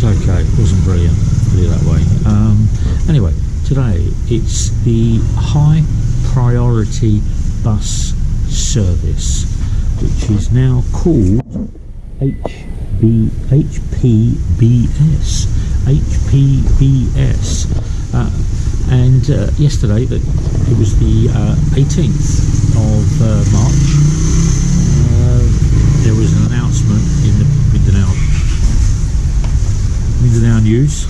was okay. It wasn't brilliant, put it that way. Anyway, today it's the high priority bus service, which is now called HPBS. And yesterday, it was the 18th of March. There was an announcement in the Mindanao News.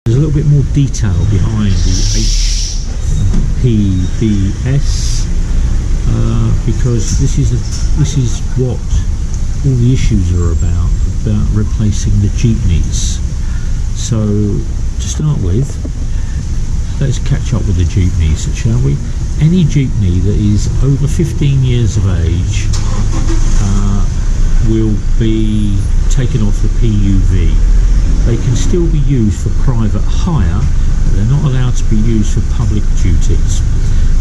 There's a little bit more detail behind the HPBS because this is what all the issues are about replacing the jeepneys. So to start with, let's catch up with the jeepneys, shall we? Any jeepney that is over 15 years of age will be taken off the PUV. They can still be used for private hire, but they're not allowed to be used for public duties.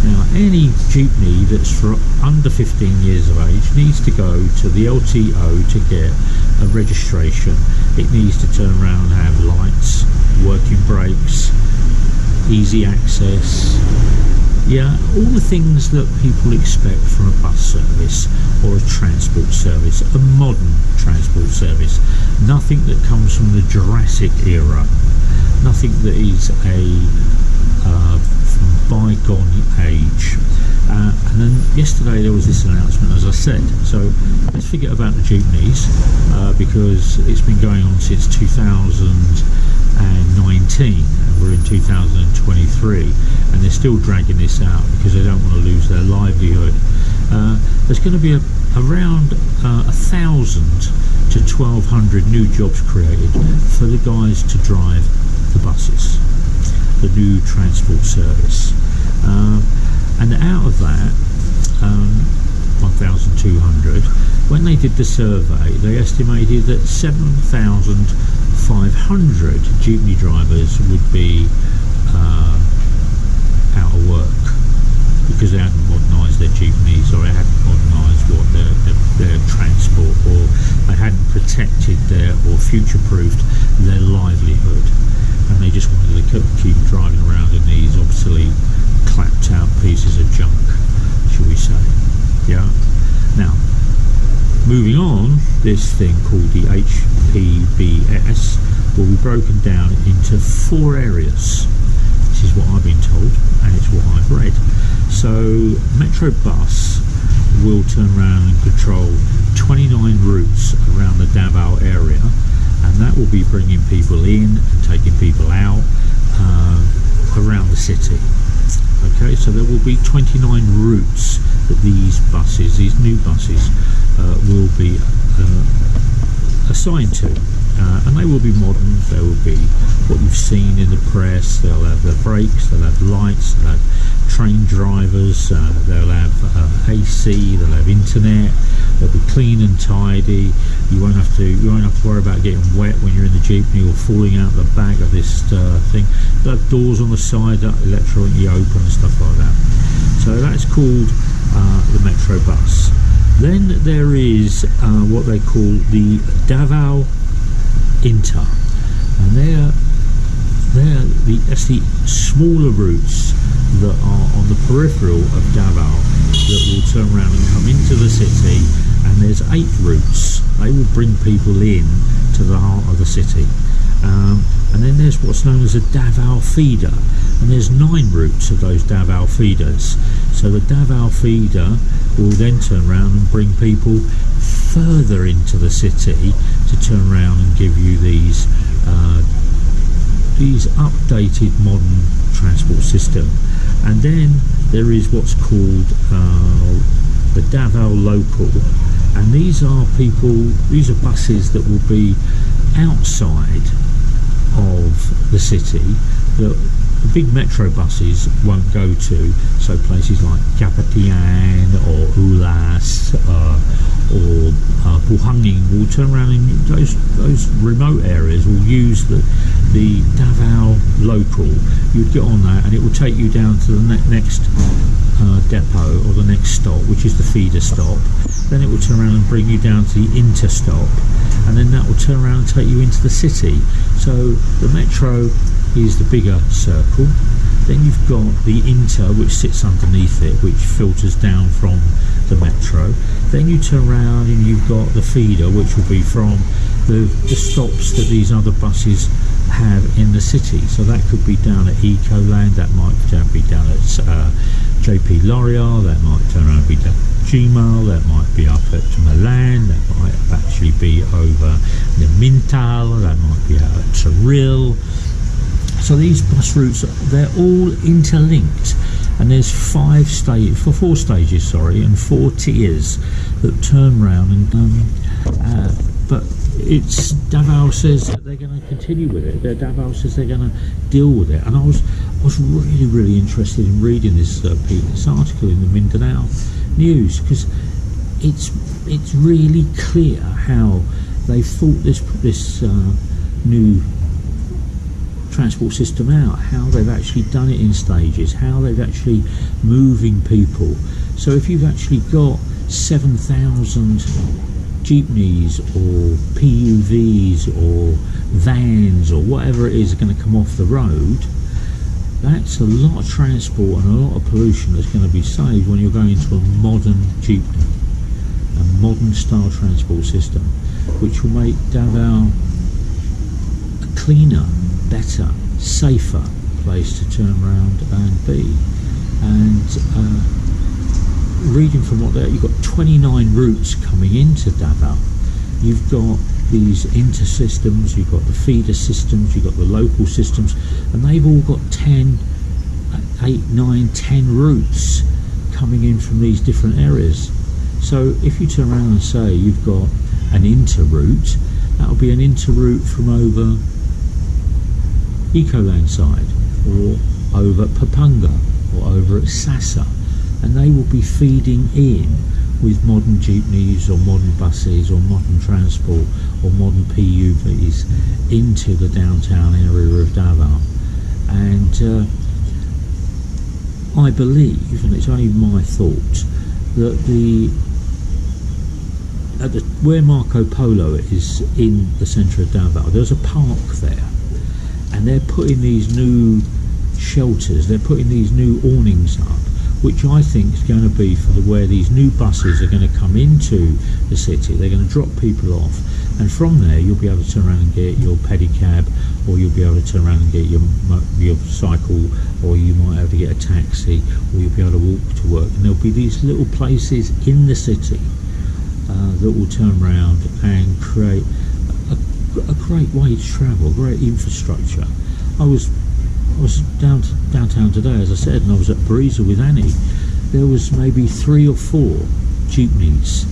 Now, any jeepney that's for under 15 years of age needs to go to the LTO to get a registration. It needs to turn around and have lights, working brakes, easy access. Yeah, all the things that people expect from a bus service or a transport service, a modern transport service. Nothing that comes from the Jurassic era, nothing that is from bygone age. And then yesterday there was this announcement, as I said. So let's forget about the jeepneys because it's been going on since 2019 and we're in 2023 and they're still dragging this out because they don't want to lose their livelihood. There's going to be around 1,000 to 1,200 new jobs created for the guys to drive the buses, the new transport service. And out of that 1,200, when they did the survey, they estimated that 7,500 jeepney drivers would be out of work because they hadn't modernised their jeepneys, or they hadn't modernised their transport, or they hadn't protected or future-proofed their livelihood, and they just wanted to keep driving around in these obsolete, clapped-out pieces of junk, shall we say? Yeah. Now, moving on, this thing called the HPBS will be broken down into 4 areas. This is what I've been told, and it's what I've read. So Metro Bus will turn around and control 29 routes around the Davao area, and that will be bringing people in and taking people out around the city. Okay, so there will be 29 routes that these new buses will be assigned to. And they will be modern. They will be what you've seen in the press. They'll have their brakes, they'll have lights, they'll have train drivers, they'll have AC, they'll have internet. They'll be clean and tidy. You won't have to worry about getting wet when you're in the jeepney or falling out the back of this thing. They'll have doors on the side that electronically open and stuff like that. So that's called the Metro Bus. Then there is what they call the Davao Inter, and that's the smaller routes that are on the peripheral of Davao that will turn around and come into the city, and there's 8 routes. They will bring people in to the heart of the city, and then there's what's known as a Davao feeder, and there's 9 routes of those Davao feeders. So the Davao feeder will then turn around and bring people further into the city to turn around and give you these updated modern transport system. And then there is what's called the Davao Local, and these are buses that will be outside of the city that the big metro buses won't go to, so places like Kapatian or Ulas or Buhanging will turn around in those remote areas, will use the Davao local. You'd get on that and it will take you down to the next depot or the next stop, which is the feeder stop. Then it will turn around and bring you down to the interstop, and then that will turn around and take you into the city. So the metro is the bigger circle, then you've got the inter, which sits underneath it, which filters down from the metro. Then you turn around and you've got the feeder, which will be from the stops that these other buses have in the city. So that could be down at Ecoland, that might be down at JP L'Oreal, that might turn around and be down at Jeepney, that might be up at Milan, that might actually be over the Mintal, that might be out at Taril. So these bus routes, they're all interlinked, and there's four stages, and 4 tiers that turn round. And but it's Davao says that they're going to continue with it. Davao says they're going to deal with it. And I was really interested in reading this article in the Mindanao News, because it's really clear how they've thought this new transport system out, how they've actually done it in stages, how they've actually moving people. So if you've actually got 7,000 jeepneys or PUVs or vans or whatever it is going to come off the road, that's a lot of transport and a lot of pollution that's going to be saved when you're going to a modern jeepney, a modern style transport system, which will make Davao a cleaner, better, safer place to turn around and be. And reading from what there, you've got 29 routes coming into Davao. You've got these inter-systems, you've got the feeder systems, you've got the local systems, and they've all got 10 routes coming in from these different areas. So if you turn around and say you've got an inter-route, that'll be an inter-route from over Ecoland side, or over Pampanga, or over at Sasa, and they will be feeding in with modern jeepneys or modern buses or modern transport or modern PUVs into the downtown area of Davao. And I believe, and it's only my thought, that where Marco Polo is in the centre of Davao, there's a park there, and they're putting these new shelters, they're putting these new awnings up, which I think is going to be for where these new buses are going to come into the city. They're going to drop people off, and from there you'll be able to turn around and get your pedicab, or you'll be able to turn around and get your cycle, or you might have to get a taxi, or you'll be able to walk to work. And there'll be these little places in the city that will turn around and create a great way to travel, great infrastructure. I was downtown today, as I said, and I was at Breezer with Annie. There was maybe 3 or 4 jeepneys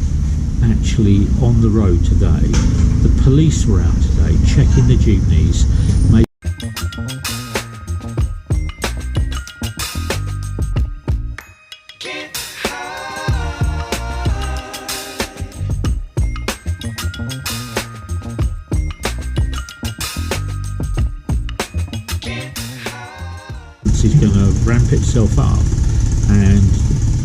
actually on the road today. The police were out today checking the jeepneys. Is going to ramp itself up, and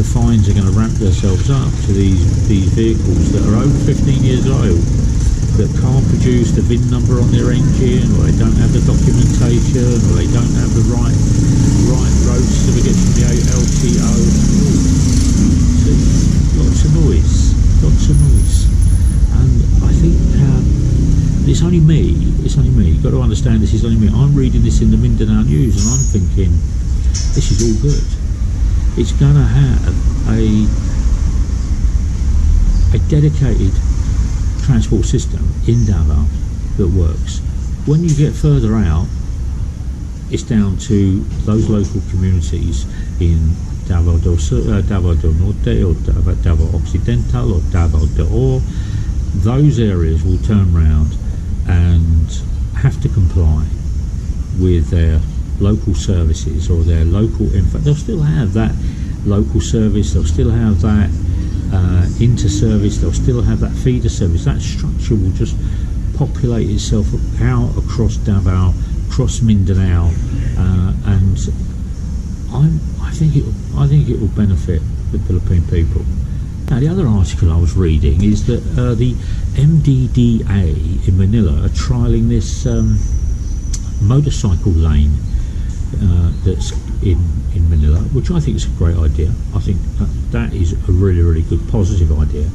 the fines are going to ramp themselves up to these vehicles that are over 15 years old, that can't produce the VIN number on their engine, or they don't have the documentation, or they don't have the right road certificate from the LTO. Lots of noise, and I think it's only me, you've got to understand this is only me. I'm reading this in the Mindanao News and I'm thinking, this is all good. It's going to have a dedicated transport system in Davao that works. When you get further out, it's down to those local communities in Davao del Sur, Davao del Norte, or Davao Occidental, or Davao del Or. Those areas will turn round and have to comply with their local services or their local info. They'll still have that local service, they'll still have that inter-service, they'll still have that feeder service. That structure will just populate itself out across Davao, across Mindanao, and I think it will benefit the Philippine people. Now, the other article I was reading is that the MDDA in Manila are trialling this motorcycle lane that's in Manila, which I think is a great idea. I think that is a really, really good, positive idea.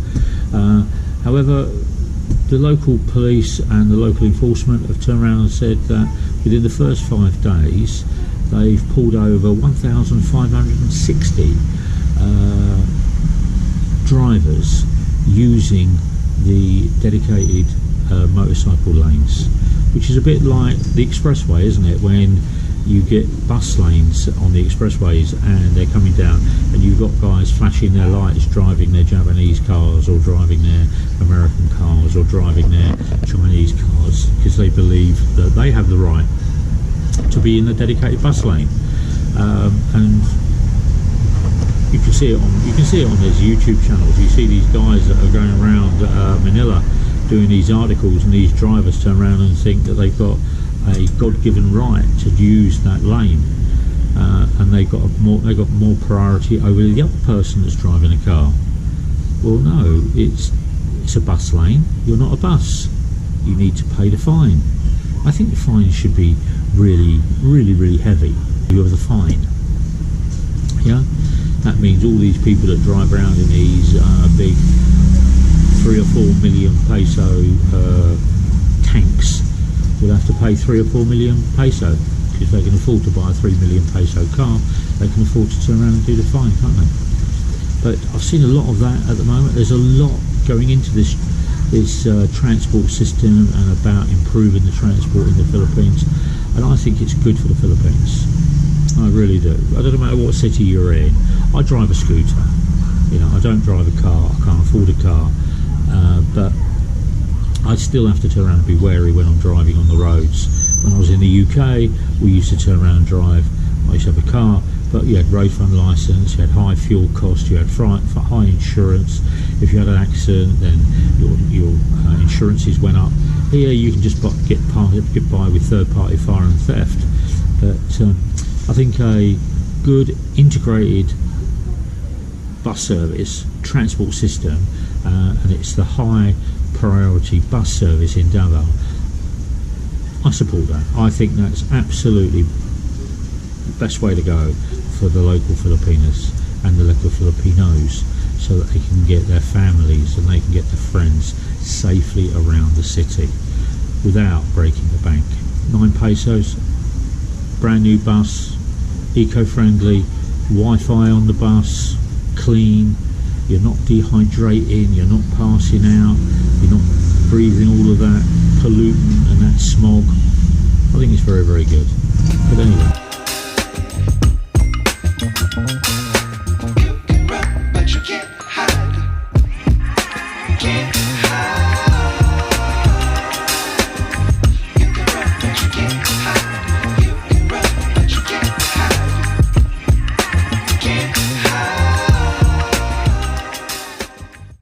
However, the local police and the local enforcement have turned around and said that within the first 5 days they've pulled over 1,560 drivers using the dedicated motorcycle lanes, which is a bit like the expressway, isn't it, when you get bus lanes on the expressways and they're coming down and you've got guys flashing their lights driving their Japanese cars or driving their American cars or driving their Chinese cars because they believe that they have the right to be in the dedicated bus lane. And you can see it on these YouTube channels. You see these guys that are going around Manila doing these articles, and these drivers turn around and think that they've got a God-given right to use that lane, and they got more priority over the other person that's driving a car. Well, no, it's a bus lane. You're not a bus. You need to pay the fine. I think the fine should be really, really, really heavy. You have the fine. Yeah, that means all these people that drive around in these big 3 or 4 million peso tanks will have to pay 3 or 4 million peso, because they can afford to buy a 3 million peso car. They can afford to turn around and do the fine, can't they? But I've seen a lot of that at the moment. There's a lot going into this transport system and about improving the transport in the Philippines, and I think it's good for the Philippines. I really do. I don't matter what city you're in. I drive a scooter. You know, I don't drive a car. I can't afford a car, but I still have to turn around and be wary when I'm driving on the roads. When I was in the UK, we used to turn around and drive. I used to have a car, but you had road fund licence, you had high fuel costs, you had high insurance. If you had an accident, then your insurances went up. Here you can just get by with third-party fire and theft. But I think a good integrated bus service, transport system, and it's the high priority bus service in Davao. I support that. I think that's absolutely the best way to go for the local Filipinos and the local Filipinos, so that they can get their families and they can get their friends safely around the city without breaking the bank. 9 pesos, brand new bus, eco-friendly, Wi-Fi on the bus, clean. You're not dehydrating, you're not passing out, you're not breathing all of that pollutant and that smog. I think it's very, very good. But anyway.